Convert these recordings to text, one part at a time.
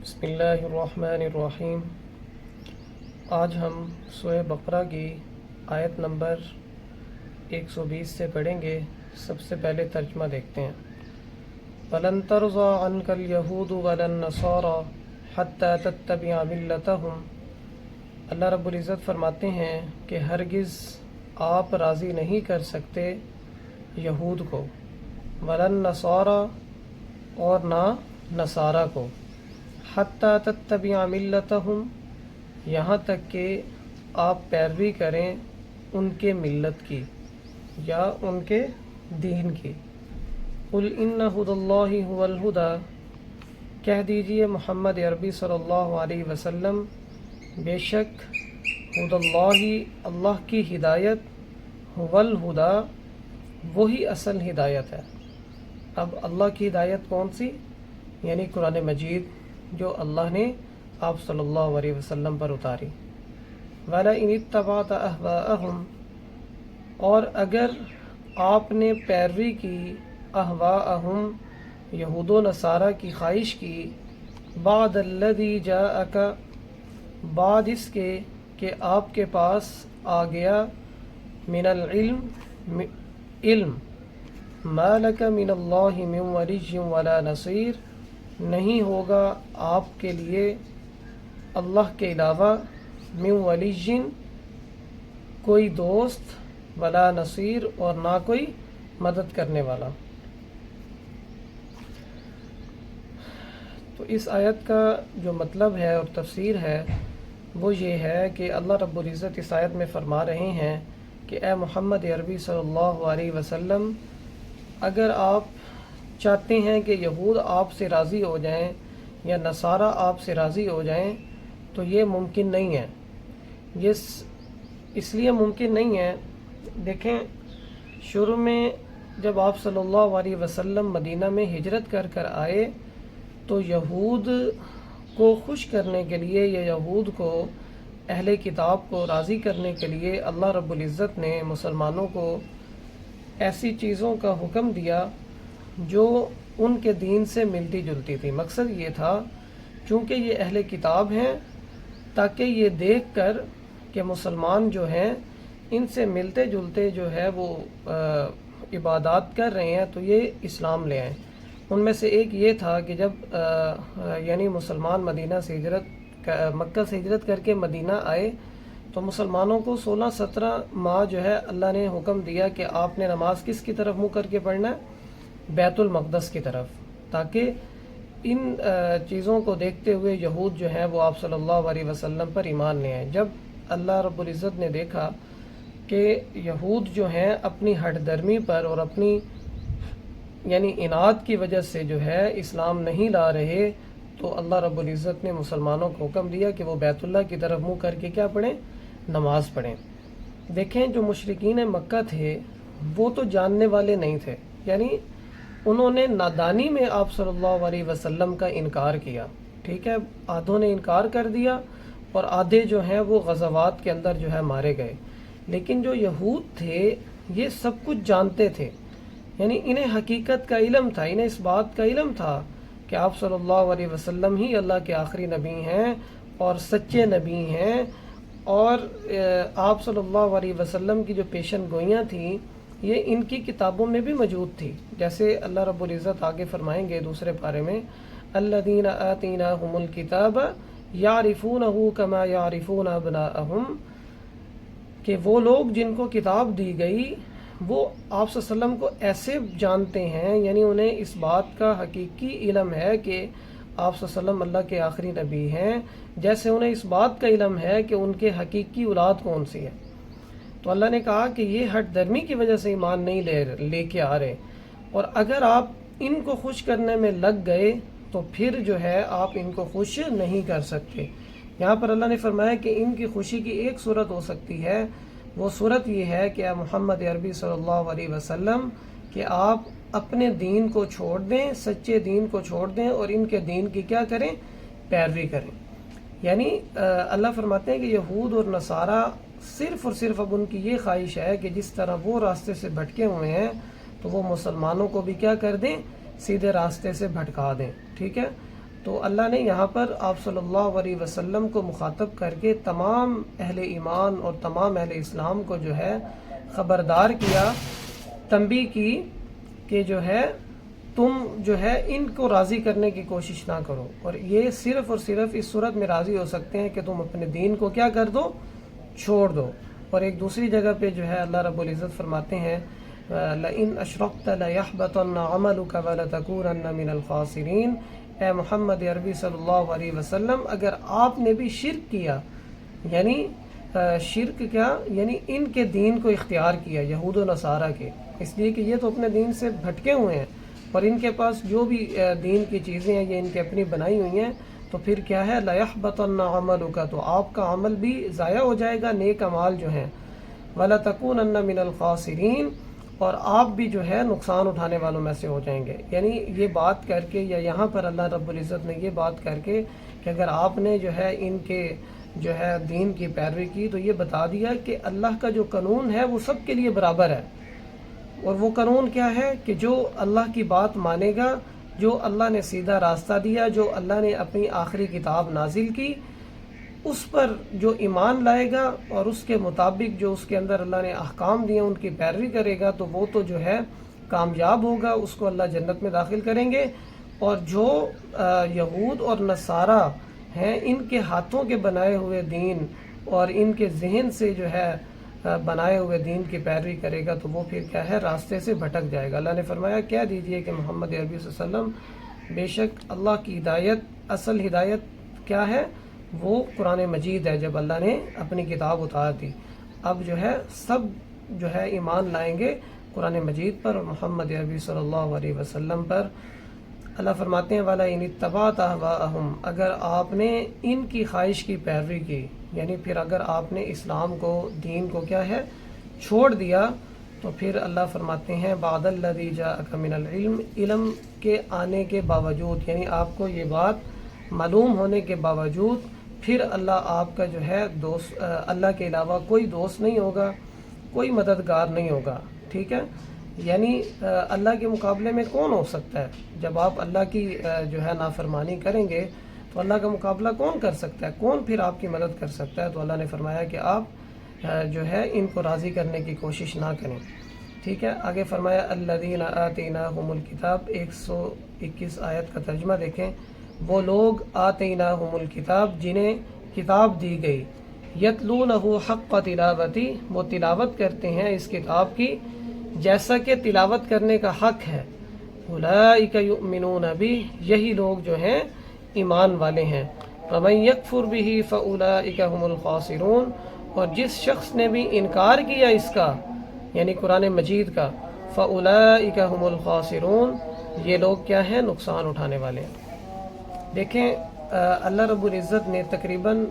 بسم اللہ الرحمن الرحیم۔ آج ہم سورہ بقرہ کی آیت نمبر 120 سے پڑھیں گے۔ سب سے پہلے ترجمہ دیکھتے ہیں۔ وَلَن تَرْضَىٰ عَنْكَ الْيَهُودُ وَلَا النَّصَارَىٰ حَتَّىٰ تَتَّبِعَ مِلَّتَهُمْ۔ اللہ رب العزت فرماتے ہیں کہ ہرگز آپ راضی نہیں کر سکتے یہود کو، وَلَا النَّصَارَىٰ اور نہ نصارہ کو، حَتَّىٰ تَتَّبِعَ مِلَّتَهُمْ یہاں تک کہ آپ پیروی کریں ان کے ملت کی یا ان کے دین کی۔ قُلْ إِنَّ هُدَى اللَّهِ هُوَ الْهُدَىٰ کہہ دیجئے محمد عربی صلی اللہ علیہ وسلم، بے شک ہدی اللہ اللہ کی ہدایت، هُوَ الْهُدَىٰ وہی اصل ہدایت ہے۔ اب اللہ کی ہدایت کون سی؟ یعنی قرآن مجید جو اللہ نے آپ صلی اللہ علیہ وسلم پر اتاری۔ وَلَئِنِ اتَّبَعْتَ أَهْوَاءَهُمْ اور اگر آپ نے پیروی کی اہواءہم یہود و نصارہ کی خواہش کی، بعد الذی جاءک بعد اس کے کہ آپ کے پاس آ گیا، من العلم علم، ما لک من اللہ من ولی ولا نصیر نہیں ہوگا آپ کے لیے اللہ کے علاوہ من ولی کوئی دوست، ولا نصیر اور نہ کوئی مدد کرنے والا۔ تو اس آیت کا جو مطلب ہے اور تفسیر ہے وہ یہ ہے کہ اللہ رب العزت اس آیت میں فرما رہے ہیں کہ اے محمد عربی صلی اللہ علیہ وسلم، اگر آپ چاہتے ہیں کہ یہود آپ سے راضی ہو جائیں یا نصارہ آپ سے راضی ہو جائیں تو یہ ممکن نہیں ہے۔ یہ اس لیے ممکن نہیں ہے، دیکھیں شروع میں جب آپ صلی اللہ علیہ وسلم مدینہ میں ہجرت کر آئے تو یہود کو خوش کرنے کے لیے یا یہود کو، اہل کتاب کو راضی کرنے کے لیے اللہ رب العزت نے مسلمانوں کو ایسی چیزوں کا حکم دیا جو ان کے دین سے ملتی جلتی تھی۔ مقصد یہ تھا چونکہ یہ اہل کتاب ہیں، تاکہ یہ دیکھ کر کہ مسلمان جو ہیں ان سے ملتے جلتے جو ہے وہ عبادات کر رہے ہیں تو یہ اسلام لے آئیں۔ ان میں سے ایک یہ تھا کہ جب یعنی مسلمان مکہ سے ہجرت کر کے مدینہ آئے تو مسلمانوں کو 16-17 ماہ جو ہے اللہ نے حکم دیا کہ آپ نے نماز کس کی طرف منہ کر کے پڑھنا ہے؟ بیت المقدس کی طرف، تاکہ ان چیزوں کو دیکھتے ہوئے یہود جو ہیں وہ آپ صلی اللہ علیہ وسلم پر ایمان لے آئیں۔ جب اللہ رب العزت نے دیکھا کہ یہود جو ہیں اپنی ہٹ درمی پر اور اپنی یعنی اناد کی وجہ سے جو ہے اسلام نہیں لا رہے، تو اللہ رب العزت نے مسلمانوں کو حکم دیا کہ وہ بیت اللہ کی طرف منہ کر کے کیا پڑھیں؟ نماز پڑھیں۔ دیکھیں جو مشرکین مکہ تھے وہ تو جاننے والے نہیں تھے، یعنی انہوں نے نادانی میں آپ صلی اللہ علیہ وسلم کا انکار کیا، ٹھیک ہے، آدھوں نے انکار کر دیا اور آدھے جو ہیں وہ غزوات کے اندر جو ہے مارے گئے۔ لیکن جو یہود تھے یہ سب کچھ جانتے تھے، یعنی انہیں حقیقت کا علم تھا، انہیں اس بات کا علم تھا کہ آپ صلی اللہ علیہ وسلم ہی اللہ کے آخری نبی ہیں اور سچے نبی ہیں، اور آپ صلی اللہ علیہ وسلم کی جو پیشن گوئیاں تھیں یہ ان کی کتابوں میں بھی موجود تھی۔ جیسے اللہ رب العزت آگے فرمائیں گے دوسرے پارے میں، الذین آتیناہم الکتاب یعرفونہ کما یعرفون ابناءہم، کہ وہ لوگ جن کو کتاب دی گئی وہ آپ صلی اللہ علیہ وسلم کو ایسے جانتے ہیں، یعنی انہیں اس بات کا حقیقی علم ہے کہ آپ صلی اللہ علیہ وسلم اللہ کے آخری نبی ہیں، جیسے انہیں اس بات کا علم ہے کہ ان کے حقیقی اولاد کون سی ہے۔ تو اللہ نے کہا کہ یہ ہٹ درمی کی وجہ سے ایمان نہیں لے کے آ رہے، اور اگر آپ ان کو خوش کرنے میں لگ گئے تو پھر جو ہے آپ ان کو خوش نہیں کر سکتے۔ یہاں پر اللہ نے فرمایا کہ ان کی خوشی کی ایک صورت ہو سکتی ہے، وہ صورت یہ ہے کہ اے محمد عربی صلی اللہ علیہ وسلم کہ آپ اپنے دین کو چھوڑ دیں، سچے دین کو چھوڑ دیں اور ان کے دین کی کیا کریں؟ پیروی کریں۔ یعنی اللہ فرماتے ہیں کہ یہود اور نصارہ صرف اور صرف اب ان کی یہ خواہش ہے کہ جس طرح وہ راستے سے بھٹکے ہوئے ہیں تو وہ مسلمانوں کو بھی کیا کر دیں؟ سیدھے راستے سے بھٹکا دیں، ٹھیک ہے۔ تو اللہ نے یہاں پر آپ صلی اللہ علیہ وسلم کو مخاطب کر کے تمام اہل ایمان اور تمام اہل اسلام کو جو ہے خبردار کیا، تنبیہ کی کہ جو ہے تم جو ہے ان کو راضی کرنے کی کوشش نہ کرو، اور یہ صرف اور صرف اس صورت میں راضی ہو سکتے ہیں کہ تم اپنے دین کو کیا کر دو، چھوڑ دو۔ اور ایک دوسری جگہ پہ جو ہے اللہ رب العزت فرماتے ہیں لَإِنْ أَشْرَكْتَ لَيَحْبَطَنَّ عَمَلُكَ وَلَتَكُونَنَّ مِنَ الْخَاسِرِينَ۔ اے محمد عربی صلی اللہ علیہ وسلم، اگر آپ نے بھی شرک کیا، یعنی شرک کیا، یعنی ان کے دین کو اختیار کیا، یہود و نصارہ کے، اس لیے کہ یہ تو اپنے دین سے بھٹکے ہوئے ہیں اور ان کے پاس جو بھی دین کی چیزیں ہیں یہ ان کے اپنی بنائی ہوئی ہیں، تو پھر کیا ہے لَيَحْبَطَنَّ عَمَلُكَ، تو آپ کا عمل بھی ضائع ہو جائے گا، نیک اعمال جو ہیں، وَلَتَكُونَنَّ مِنَ الْخَاسِرِينَ، اور آپ بھی جو ہے نقصان اٹھانے والوں میں سے ہو جائیں گے۔ یعنی یہ بات کر کے، یا یہاں پر اللہ رب العزت نے یہ بات کر کے کہ اگر آپ نے جو ہے ان کے جو ہے دین کی پیروی کی تو یہ بتا دیا کہ اللہ کا جو قانون ہے وہ سب کے لیے برابر ہے، اور وہ قانون کیا ہے کہ جو اللہ کی بات مانے گا، جو اللہ نے سیدھا راستہ دیا، جو اللہ نے اپنی آخری کتاب نازل کی، اس پر جو ایمان لائے گا اور اس کے مطابق جو اس کے اندر اللہ نے احکام دیے ان کی پیروی کرے گا، تو وہ تو جو ہے کامیاب ہوگا، اس کو اللہ جنت میں داخل کریں گے۔ اور جو یہود اور نصارہ ہیں، ان کے ہاتھوں کے بنائے ہوئے دین اور ان کے ذہن سے جو ہے بنائے ہوئے دین کی پیروی کرے گا، تو وہ پھر کیا ہے راستے سے بھٹک جائے گا۔ اللہ نے فرمایا کہہ دیجئے کہ محمد عربی صلی اللہ علیہ وسلم، بے شک اللہ کی ہدایت، اصل ہدایت کیا ہے، وہ قرآن مجید ہے، جب اللہ نے اپنی کتاب اتار دی۔ اب جو ہے سب جو ہے ایمان لائیں گے قرآن مجید پر اور محمد عربی صلی اللہ علیہ وسلم پر۔ اللہ فرماتے ہیں وَلَئِنِ اتَّبَعْتَ أَهْوَاءَهُمْ، اگر آپ نے ان کی خواہش کی پیروی کی، یعنی پھر اگر آپ نے اسلام کو، دین کو کیا ہے چھوڑ دیا، تو پھر اللہ فرماتے ہیں بَعْدَ الَّذِي جَاءَكَ مِنَ الْعِلْمِ، علم کے آنے کے باوجود، یعنی آپ کو یہ بات معلوم ہونے کے باوجود، پھر اللہ آپ کا جو ہے دوست، اللہ کے علاوہ کوئی دوست نہیں ہوگا، کوئی مددگار نہیں ہوگا، ٹھیک ہے۔ یعنی اللہ کے مقابلے میں کون ہو سکتا ہے؟ جب آپ اللہ کی جو ہے نافرمانی کریں گے تو اللہ کا مقابلہ کون کر سکتا ہے؟ کون پھر آپ کی مدد کر سکتا ہے؟ تو اللہ نے فرمایا کہ آپ جو ہے ان کو راضی کرنے کی کوشش نہ کریں، ٹھیک ہے۔ آگے فرمایا الذین آتیناہم الکتاب، 121 آیت کا ترجمہ دیکھیں، وہ لوگ آتیناہم الکتاب جنہیں کتاب دی گئی، یتلونہ حق تلاوتی، وہ تلاوت کرتے ہیں اس کتاب کی جیسا کہ تلاوت کرنے کا حق ہے، اولئک یؤمنون بہ، یہی لوگ جو ہیں ایمان والے ہیں، فمن یکفر بہ فاولئک هم الخاسرون، اور جس شخص نے بھی انکار کیا اس کا، یعنی قرآن مجید کا، فاولئک هم الخاسرون، یہ لوگ کیا ہیں نقصان اٹھانے والے ہیں۔ دیکھیں اللہ رب العزت نے تقریباً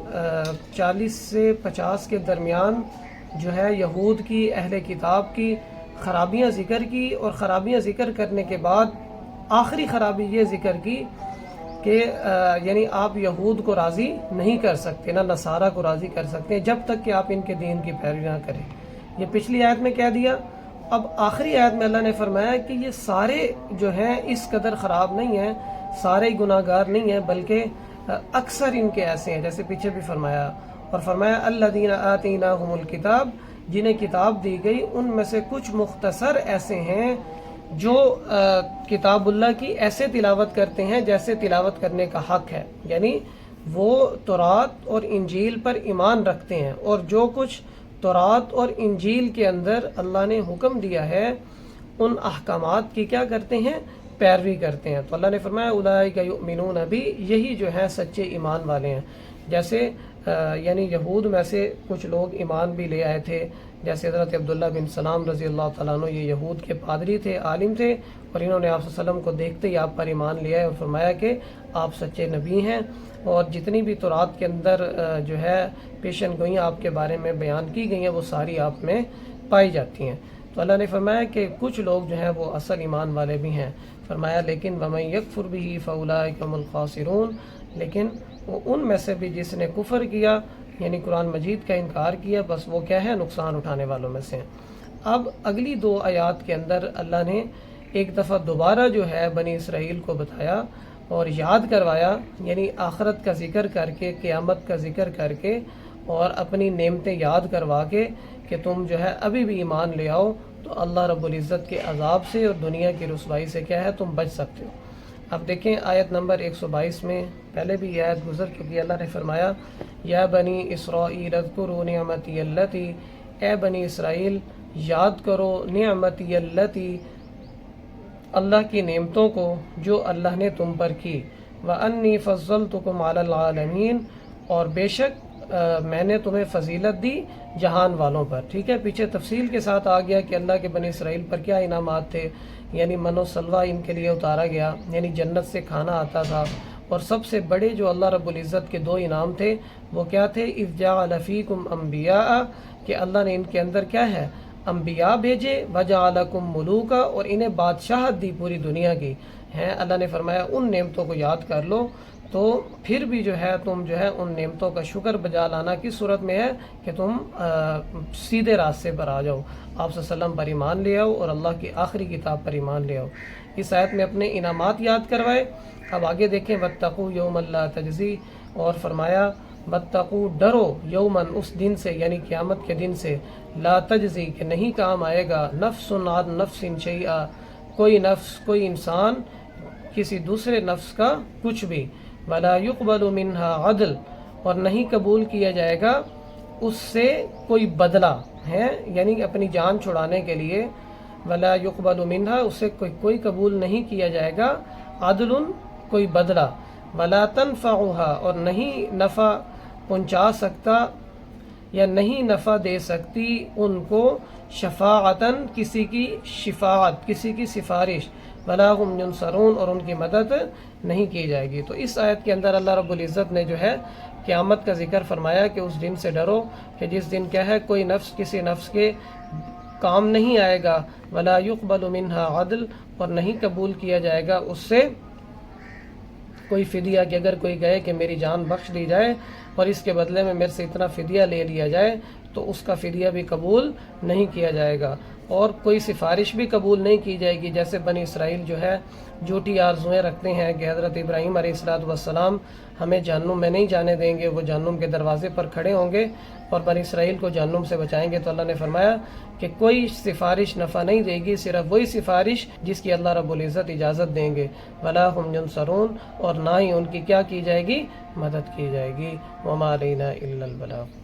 40 سے 50 کے درمیان جو ہے یہود کی، اہل کتاب کی خرابیاں ذکر کی، اور خرابیاں ذکر کرنے کے بعد آخری خرابی یہ ذکر کی کہ یعنی آپ یہود کو راضی نہیں کر سکتے، نہ نصارہ کو راضی کر سکتے جب تک کہ آپ ان کے دین کی پیروی نہ کریں۔ یہ پچھلی آیت میں کہہ دیا۔ اب آخری آیت میں اللہ نے فرمایا کہ یہ سارے جو ہیں اس قدر خراب نہیں ہیں، سارے گناہ گار نہیں ہیں، بلکہ اکثر ان کے ایسے ہیں، جیسے پیچھے بھی فرمایا، اور فرمایا الذین آتیناہم الکتاب، جنہیں کتاب دی گئی، ان میں سے کچھ مختصر ایسے ہیں جو کتاب اللہ کی ایسے تلاوت کرتے ہیں جیسے تلاوت کرنے کا حق ہے، یعنی وہ تورات اور انجیل پر ایمان رکھتے ہیں، اور جو کچھ تورات اور انجیل کے اندر اللہ نے حکم دیا ہے ان احکامات کی کیا کرتے ہیں، پیروی کرتے ہیں۔ تو اللہ نے فرمایا اولئک یؤمنون بہ، یہی جو ہے سچے ایمان والے ہیں۔ جیسے یعنی یہود میں سے کچھ لوگ ایمان بھی لے آئے تھے، جیسے حضرت عبداللہ بن سلام رضی اللہ تعالیٰ عنہ، یہ یہود کے پادری تھے، عالم تھے، اور انہوں نے آپ صلی اللہ علیہ وسلم کو دیکھتے ہی آپ پر ایمان لے آئے اور فرمایا کہ آپ سچے نبی ہیں، اور جتنی بھی تورات کے اندر جو ہے پیشن گوئیاں آپ کے بارے میں بیان کی گئی ہیں وہ ساری آپ میں پائی جاتی ہیں۔ تو اللہ نے فرمایا کہ کچھ لوگ جو ہیں وہ اصل ایمان والے بھی ہیں۔ فرمایا لیکن وَمَن يَكْفُرْ بِهِ فَأُولَٰئِكَ هُمُ الْخَاسِرُونَ، لیکن وہ ان میں سے بھی جس نے کفر کیا، یعنی قرآن مجید کا انکار کیا، بس وہ کیا ہے نقصان اٹھانے والوں میں سے ہیں۔ اب اگلی 2 آیات کے اندر اللہ نے ایک دفعہ دوبارہ جو ہے بنی اسرائیل کو بتایا، اور یاد کروایا، یعنی آخرت کا ذکر کر کے، قیامت کا ذکر کر کے اور اپنی نعمتیں یاد کروا کے کہ تم جو ہے ابھی بھی ایمان لے آؤ تو اللہ رب العزت کے عذاب سے اور دنیا کی رسوائی سے کیا ہے تم بچ سکتے ہو۔ اب دیکھیں آیت نمبر 122 میں، پہلے بھی یہ آیت گزر چکی ہے، اللہ نے فرمایا یا بنی اسرائیل اذکروا نعمتی اللتی، اے بنی اسرائیل یاد کرو نعمتی اللتی، اللہ کی نعمتوں کو جو اللہ نے تم پر کی، وَأَنِّي فَضَّلْتُكُمْ عَلَى الْعَالَمِينَ، اور بے شک میں نے تمہیں فضیلت دی جہان والوں پر۔ ٹھیک ہے، پیچھے تفصیل کے ساتھ آ گیا کہ اللہ کے بنی اسرائیل پر کیا انعامات تھے، یعنی من و سلوہ ان کے لیے اتارا گیا، یعنی جنت سے کھانا آتا تھا، اور سب سے بڑے جو اللہ رب العزت کے دو انعام تھے وہ کیا تھے، اِذْ جَعَلَ فِيكُمْ أَنْبِيَاءَ، کہ اللہ نے ان کے اندر کیا ہے انبیاء بھیجے، وَجَعَلَكُمْ مُلُوكَ، اور انہیں بادشاہت دی پوری دنیا کی ہیں۔ اللہ نے فرمایا ان نعمتوں کو یاد کر لو، تو پھر بھی جو ہے تم جو ہے ان نعمتوں کا شکر بجا لانا کس صورت میں ہے کہ تم سیدھے راستے پر آ جاؤ، آپ صلی اللہ علیہ وسلم پر ایمان لے آؤ اور اللہ کی آخری کتاب پر ایمان لے آؤ۔ اس آیت میں اپنے انعامات یاد کروائے۔ اب آگے دیکھیں وَاتَّقُوا يَوْمًا لَا تَجْزِي، اور فرمایا وَاتَّقُوا، ڈرو، یومن اس دن سے، یعنی قیامت کے دن سے، لا تجزی کہ نہیں کام آئے گا، نفس عن نفس شیئا، کوئی نفس، کوئی انسان کسی دوسرے نفس کا کچھ بھی، ولا يقبل منها عدل، اور نہیں قبول کیا جائے گا اس سے کوئی بدلہ ہے، یعنی اپنی جان چھڑانے کے لیے، ولا يقبل منها، اس سے کوئی قبول نہیں کیا جائے گا، عدل کوئی بدلہ، ولا تنفعها، اور نہیں نفع پہنچا سکتا یا نہیں نفع دے سکتی ان کو، شفاعتاً کسی کی شفاعت، کسی کی سفارش، ولا هم ينصرون، اور ان کی مدد نہیں کی جائے گی۔ تو اس آیت کے اندر اللہ رب العزت نے جو ہے قیامت کا ذکر فرمایا کہ اس دن سے ڈرو کہ جس دن کیا ہے کوئی نفس کسی نفس کے کام نہیں آئے گا، ولا يقبل منها عدل، اور نہیں قبول کیا جائے گا اس سے کوئی فدیہ، کہ اگر کوئی کہے کہ میری جان بخش دی جائے اور اس کے بدلے میں میرے سے اتنا فدیہ لے لیا جائے تو اس کا فدیہ بھی قبول نہیں کیا جائے گا، اور کوئی سفارش بھی قبول نہیں کی جائے گی۔ جیسے بنی اسرائیل جو ہے جھوٹی آرزویں رکھتے ہیں کہ حضرت ابراہیم علیہ السلام ہمیں جہنم میں نہیں جانے دیں گے، وہ جہنم کے دروازے پر کھڑے ہوں گے اور بنی اسرائیل کو جہنم سے بچائیں گے، تو اللہ نے فرمایا کہ کوئی سفارش نفع نہیں دے گی، صرف وہی سفارش جس کی اللہ رب العزت اجازت دیں گے، ولا هم ينصرون، اور نہ ہی ان کی کیا کی جائے گی، مدد کی جائے گی، وما علینا الا البلاغ۔